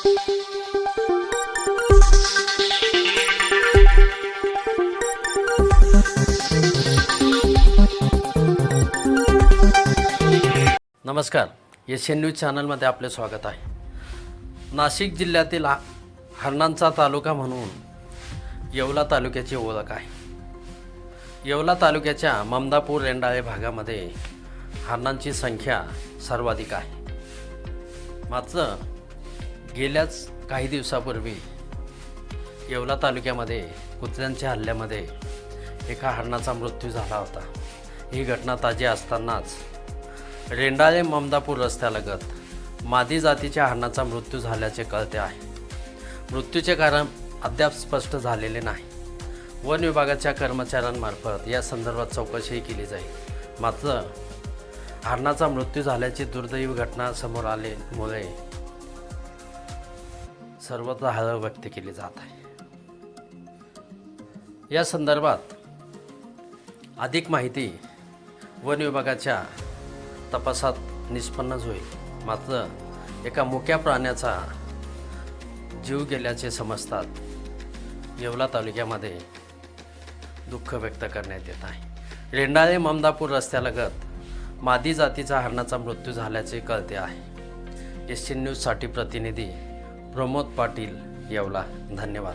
नमस्कार, Asian news चॅनलमध्ये आपले स्वागत आहे। नाशिक जिल्ह्यातील हरणांचा तालुका म्हणून येवला तालुक्याची ओळख आहे। येवला तालुक्याच्या ममदापूर रेंडाळे भागामध्ये हरणांची संख्या सर्वाधिक आहे। मात्र गेल्याच काही दिवसापूर्वी येवला तालुक्यामध्ये कुत्र्यांच्या हल्ल्यामध्ये एका हरणाचा मृत्यू झाला होता। ही घटना ताजी असतानाच रेंडाळे ममदापूर रस्त्यालगत मादी जातीच्या हरणाचा मृत्यू झाल्याचे कळते आहे। मृत्यूचे कारण अद्याप स्पष्ट झालेले नाही। वन विभागाच्या कर्मचाऱ्यांमार्फत या संदर्भात चौकशीही केली जाईल। मात्र हरणाचा मृत्यू झाल्याची दुर्दैवी घटना समोर आल्यामुळे सर्वत्र हळहळ व्यक्त केली जात आहे। या संदर्भात अधिक माहिती वन विभागाच्या तपासात निष्पन्नच होईल। मात्र एका मुक्या प्राण्याचा जीव गेल्याचे समजतात येवला तालुक्यामध्ये दुःख व्यक्त करण्यात येत आहे। रेंडाळे ममदापूर रस्त्यालगत मादी जातीचा हरणाचा मृत्यू झाल्याचे कळते आहे। एशियन न्यूजसाठी प्रतिनिधी प्रमोद पाटील, येवला। धन्यवाद।